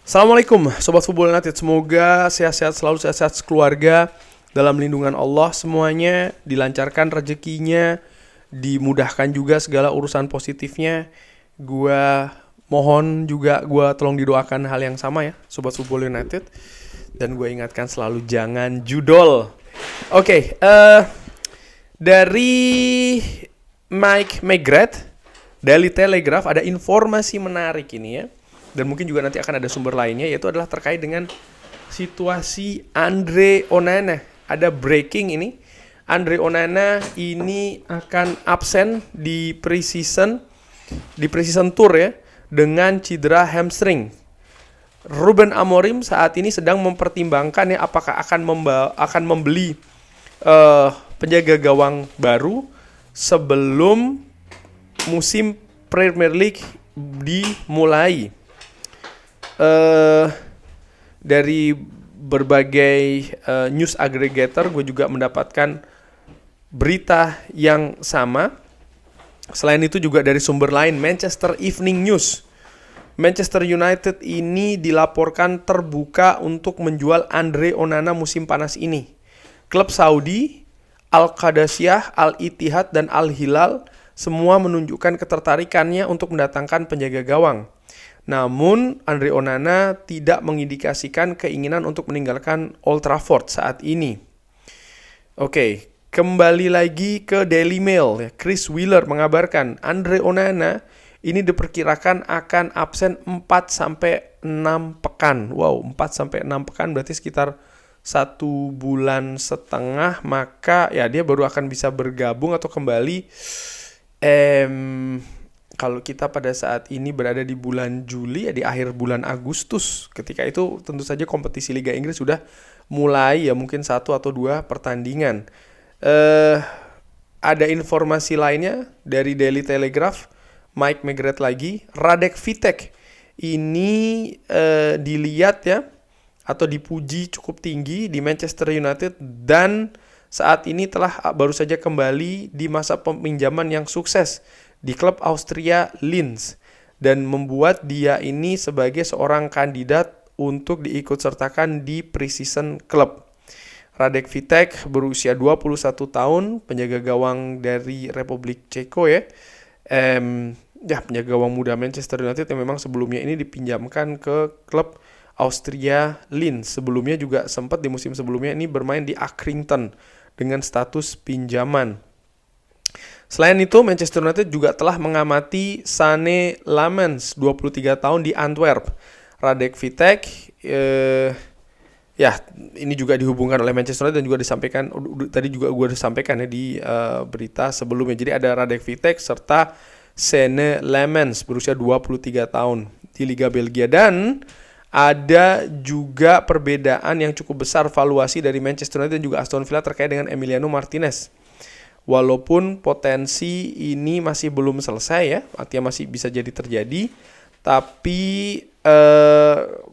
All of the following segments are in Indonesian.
Assalamualaikum Sobat Football United. Semoga sehat-sehat selalu, sehat-sehat keluarga, dalam lindungan Allah semuanya, dilancarkan rezekinya, dimudahkan juga segala urusan positifnya. Gua mohon juga tolong didoakan hal yang sama ya Sobat Football United. Dan gue ingatkan selalu jangan judol. Oke, dari Mike McGrath, Daily Telegraph, ada informasi menarik ini ya. Dan mungkin juga nanti akan ada sumber lainnya, yaitu adalah terkait dengan situasi Andre Onana. Ada breaking ini, Andre Onana ini akan absen di preseason tour ya, dengan cedera hamstring. Ruben Amorim saat ini sedang mempertimbangkan ya apakah akan membeli penjaga gawang baru sebelum musim Premier League dimulai. Dari berbagai news aggregator gue juga mendapatkan berita yang sama. Selain itu juga dari sumber lain, Manchester Evening News, Manchester United ini dilaporkan terbuka untuk menjual Andre Onana musim panas ini. Klub Saudi, Al-Qadasiyah, Al-Ittihad, dan Al-Hilal semua menunjukkan ketertarikannya untuk mendatangkan penjaga gawang. Namun, Andre Onana tidak mengindikasikan keinginan untuk meninggalkan Old Trafford saat ini. Oke, kembali lagi ke Daily Mail. Chris Wheeler mengabarkan Andre Onana ini diperkirakan akan absen 4-6 pekan. Wow, 4-6 pekan berarti sekitar 1 bulan setengah. Maka ya dia baru akan bisa bergabung atau kembali kalau kita pada saat ini berada di bulan Juli, ya di akhir bulan Agustus. Ketika itu tentu saja kompetisi Liga Inggris sudah mulai ya, mungkin 1 atau 2 pertandingan. Ada informasi lainnya dari Daily Telegraph, Mike McGrath lagi, Radek Vitek ini dilihat ya atau dipuji cukup tinggi di Manchester United dan saat ini telah baru saja kembali di masa peminjaman yang sukses di klub Austria Linz dan membuat dia ini sebagai seorang kandidat untuk diikutsertakan di preseason klub. Radek Vitek berusia 21 tahun, penjaga gawang dari Republik Ceko ya. Penjaga gawang muda Manchester United yang memang sebelumnya ini dipinjamkan ke klub Austria Linz. Sebelumnya juga sempat di musim sebelumnya ini bermain di Accrington dengan status pinjaman. Selain itu, Manchester United juga telah mengamati Sané Lamens, 23 tahun di Antwerp. Radek Vitek, ini juga dihubungkan oleh Manchester United dan juga disampaikan, tadi juga gue disampaikan ya di berita sebelumnya. Jadi ada Radek Vitek serta Sané Lamens berusia 23 tahun di Liga Belgia. Dan ada juga perbedaan yang cukup besar valuasi dari Manchester United dan juga Aston Villa terkait dengan Emiliano Martinez. Walaupun potensi ini masih belum selesai ya, artinya masih bisa jadi terjadi, tapi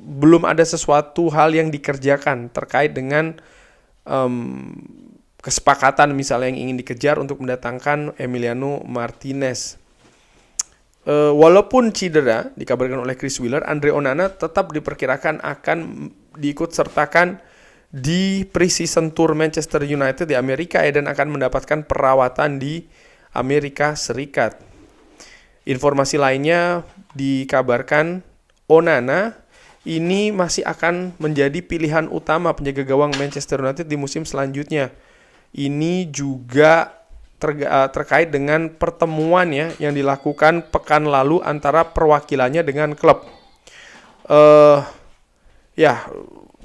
belum ada sesuatu hal yang dikerjakan terkait dengan kesepakatan misalnya yang ingin dikejar untuk mendatangkan Emiliano Martinez. Walaupun cedera, dikabarkan oleh Chris Wheeler, Andre Onana tetap diperkirakan akan diikut sertakan di preseason tour Manchester United di Amerika ya, dan akan mendapatkan perawatan di Amerika Serikat. Informasi lainnya dikabarkan Onana ini masih akan menjadi pilihan utama penjaga gawang Manchester United di musim selanjutnya. Ini juga terkait dengan pertemuan ya yang dilakukan pekan lalu antara perwakilannya dengan klub.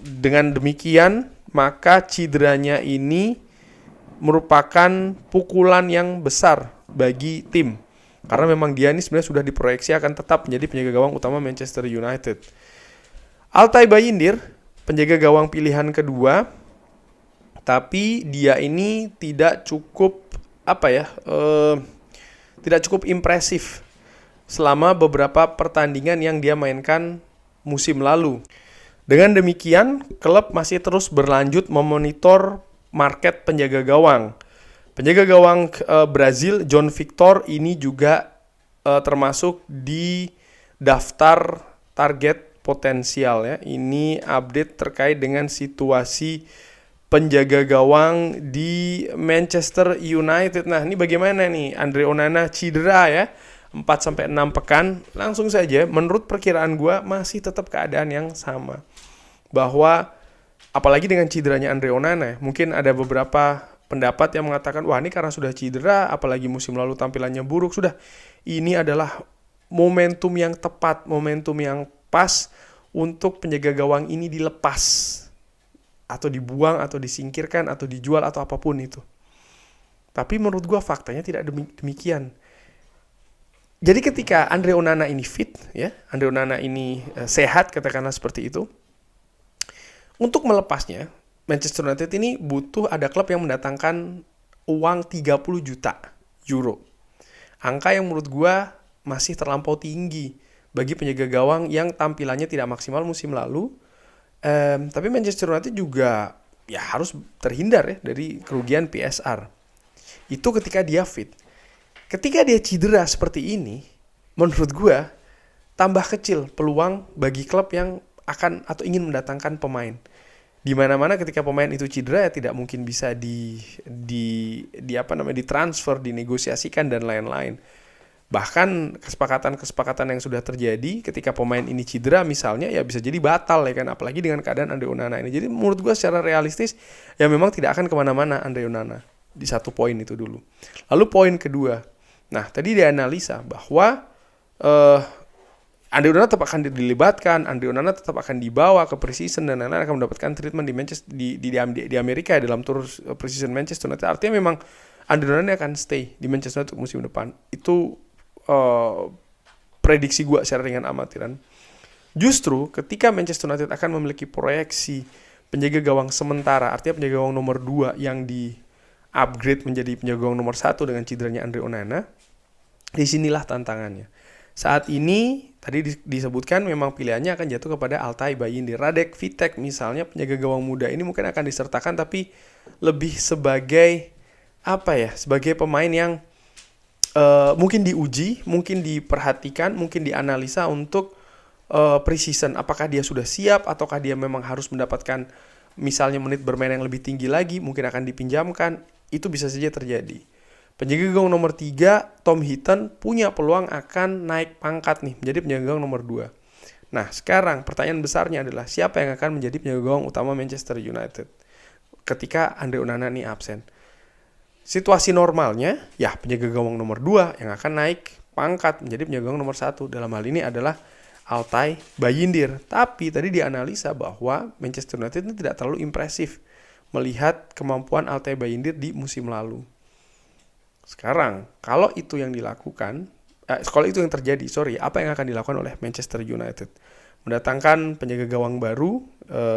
Dengan demikian, maka cederanya ini merupakan pukulan yang besar bagi tim. Karena memang dia ini sebenarnya sudah diproyeksi akan tetap menjadi penjaga gawang utama Manchester United. Altay Bayindir, penjaga gawang pilihan kedua, tapi dia ini tidak cukup tidak cukup impresif selama beberapa pertandingan yang dia mainkan musim lalu. Dengan demikian, klub masih terus berlanjut memonitor market penjaga gawang. Penjaga gawang Brazil, John Victor, ini juga termasuk di daftar target potensial ya. Ini update terkait dengan situasi penjaga gawang di Manchester United. Nah, ini bagaimana nih? Andre Onana cedera ya. 4-6 pekan. Langsung saja, menurut perkiraan gue masih tetap keadaan yang sama. Bahwa apalagi dengan cederanya Andre Onana, mungkin ada beberapa pendapat yang mengatakan, wah ini karena sudah cedera, apalagi musim lalu tampilannya buruk, sudah ini adalah momentum yang tepat, momentum yang pas untuk penjaga gawang ini dilepas atau dibuang atau disingkirkan atau dijual atau apapun itu. Tapi menurut gue faktanya tidak demikian. Jadi ketika Andre Onana ini fit, ya, Andre Onana ini sehat, katakanlah seperti itu, untuk melepasnya, Manchester United ini butuh ada klub yang mendatangkan uang 30 juta euro. Angka yang menurut gue masih terlampau tinggi bagi penjaga gawang yang tampilannya tidak maksimal musim lalu. Tapi Manchester United juga ya harus terhindar ya dari kerugian PSR. Itu ketika dia fit. Ketika dia cedera seperti ini, menurut gue tambah kecil peluang bagi klub yang akan atau ingin mendatangkan pemain. Di mana-mana ketika pemain itu cedera ya tidak mungkin bisa ditransfer, dinegosiasikan dan lain-lain. Bahkan kesepakatan yang sudah terjadi ketika pemain ini cedera misalnya ya bisa jadi batal ya kan, apalagi dengan keadaan Andre Onana ini. Jadi menurut gue secara realistis ya memang tidak akan kemana-mana Andre Onana. Di satu poin itu dulu. Lalu poin kedua, nah tadi dianalisa bahwa Andre Onana tetap akan dilibatkan, Andre Onana tetap akan dibawa ke preseason dan lain-lain, akan mendapatkan treatment di Manchester di Amerika dalam tur preseason Manchester United. Artinya memang Andre Onana akan stay di Manchester United musim depan. Itu prediksi gue secara ringan amatiran. Justru ketika Manchester United akan memiliki proyeksi penjaga gawang sementara, artinya penjaga gawang nomor 2 yang di upgrade menjadi penjaga gawang nomor 1 dengan cederanya Andre Onana, disinilah tantangannya. Saat ini tadi disebutkan memang pilihannya akan jatuh kepada Altay Bayindir. Radek Vitek misalnya penjaga gawang muda ini mungkin akan disertakan tapi lebih sebagai sebagai pemain yang mungkin diuji, mungkin diperhatikan, mungkin dianalisa untuk preseason. Apakah dia sudah siap ataukah dia memang harus mendapatkan misalnya menit bermain yang lebih tinggi lagi, mungkin akan dipinjamkan. Itu bisa saja terjadi. Penjaga gawang nomor 3, Tom Heaton, punya peluang akan naik pangkat nih, menjadi penjaga gawang nomor 2. Nah, sekarang pertanyaan besarnya adalah siapa yang akan menjadi penjaga gawang utama Manchester United ketika Andre Onana ini absen. Situasi normalnya, ya penjaga gawang nomor 2 yang akan naik pangkat menjadi penjaga gawang nomor 1. Dalam hal ini adalah Altay Bayindir. Tapi tadi dianalisa bahwa Manchester United ini tidak terlalu impresif melihat kemampuan Altay Bayindir di musim lalu. Sekarang, kalau itu yang dilakukan, kalau itu yang terjadi, apa yang akan dilakukan oleh Manchester United? Mendatangkan penjaga gawang baru,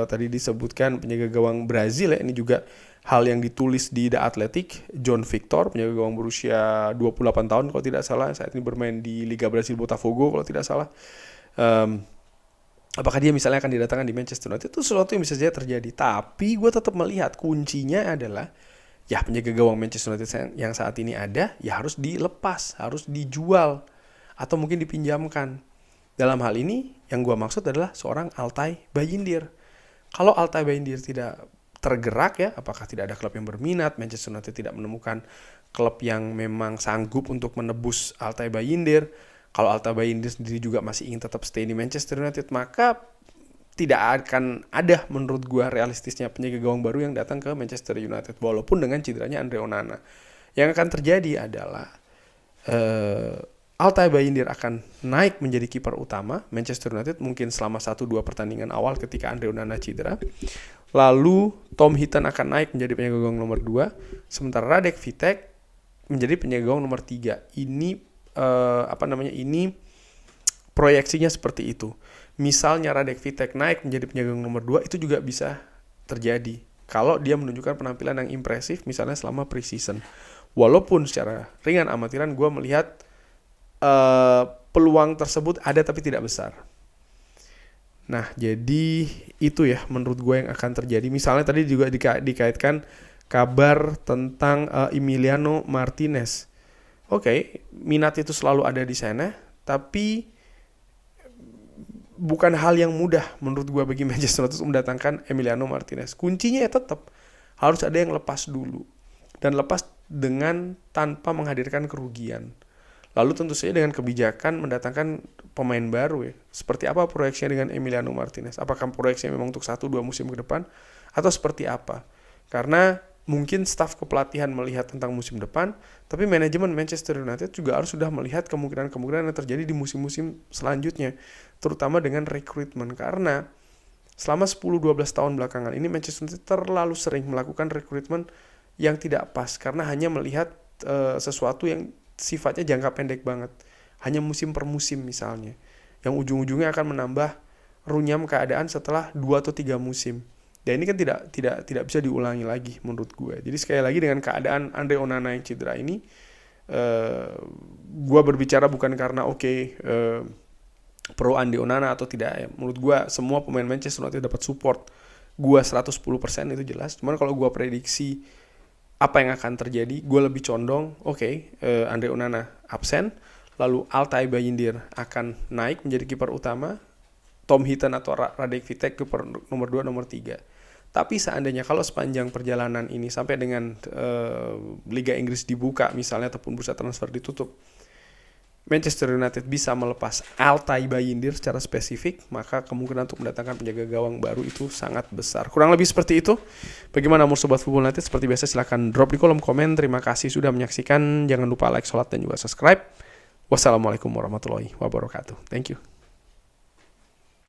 tadi disebutkan penjaga gawang Brazil ya, ini juga hal yang ditulis di The Athletic, John Victor, penjaga gawang berusia 28 tahun kalau tidak salah, saat ini bermain di Liga Brasil Botafogo kalau tidak salah. Apakah dia misalnya akan didatangkan di Manchester United? Itu sesuatu yang bisa saja terjadi. Tapi gue tetap melihat kuncinya adalah ya penjaga gawang Manchester United yang saat ini ada ya harus dilepas, harus dijual atau mungkin dipinjamkan. Dalam hal ini yang gue maksud adalah seorang Altay Bayindir. Kalau Altay Bayindir tidak tergerak ya, apakah tidak ada klub yang berminat, Manchester United tidak menemukan klub yang memang sanggup untuk menebus Altay Bayindir. Kalau Altay Bayindir sendiri juga masih ingin tetap stay di Manchester United, maka tidak akan ada menurut gue realistisnya penjaga gawang baru yang datang ke Manchester United walaupun dengan cederanya Andre Onana. Yang akan terjadi adalah Altay Bayindir akan naik menjadi kiper utama Manchester United mungkin selama 1-2 pertandingan awal ketika Andre Onana cedera. Lalu Tom Heaton akan naik menjadi penjaga gawang nomor 2, sementara Radek Vitek menjadi penjaga gawang nomor 3. Ini ini proyeksinya seperti itu. Misalnya Radek Vitek naik menjadi penjaga gawang nomor 2, itu juga bisa terjadi kalau dia menunjukkan penampilan yang impresif misalnya selama preseason. Walaupun secara ringan amatiran gue melihat peluang tersebut ada tapi tidak besar. Nah, jadi itu ya menurut gue yang akan terjadi. Misalnya tadi juga dikaitkan kabar tentang Emiliano Martinez. Oke, minat itu selalu ada di sana, tapi bukan hal yang mudah menurut gue bagi Manchester United untuk mendatangkan Emiliano Martinez. Kuncinya ya tetap harus ada yang lepas dulu, dan lepas dengan tanpa menghadirkan kerugian. Lalu tentu saja dengan kebijakan mendatangkan pemain baru ya. Seperti apa proyeksinya dengan Emiliano Martinez? Apakah proyeksinya memang untuk 1-2 musim ke depan atau seperti apa? Karena mungkin staf kepelatihan melihat tentang musim depan, tapi manajemen Manchester United juga harus sudah melihat kemungkinan-kemungkinan yang terjadi di musim-musim selanjutnya, terutama dengan rekrutmen. Karena selama 10-12 tahun belakangan ini Manchester United terlalu sering melakukan rekrutmen yang tidak pas karena hanya melihat sesuatu yang sifatnya jangka pendek banget, hanya musim per musim misalnya, yang ujung-ujungnya akan menambah runyam keadaan setelah 2 atau 3 musim. Dan ini kan tidak bisa diulangi lagi menurut gue. Jadi sekali lagi dengan keadaan Andre Onana yang cedera ini, gue berbicara bukan karena pro Andre Onana atau tidak ya. Menurut gue semua pemain Manchester United dapat support gue 110%, itu jelas. Cuman kalau gue prediksi apa yang akan terjadi, gue lebih condong Andre Onana absen, lalu Altay Bayindir akan naik menjadi kiper utama, Tom Heaton atau Radek Vitek kiper nomor 2, nomor 3. Tapi seandainya kalau sepanjang perjalanan ini sampai dengan Liga Inggris dibuka misalnya ataupun bursa transfer ditutup, Manchester United bisa melepas Altay Bayindir secara spesifik, maka kemungkinan untuk mendatangkan penjaga gawang baru itu sangat besar. Kurang lebih seperti itu. Bagaimana menurut Sobat Football United? Seperti biasa silahkan drop di kolom komen. Terima kasih sudah menyaksikan. Jangan lupa like, sholat, dan juga subscribe. Wassalamualaikum warahmatullahi wabarakatuh. Thank you.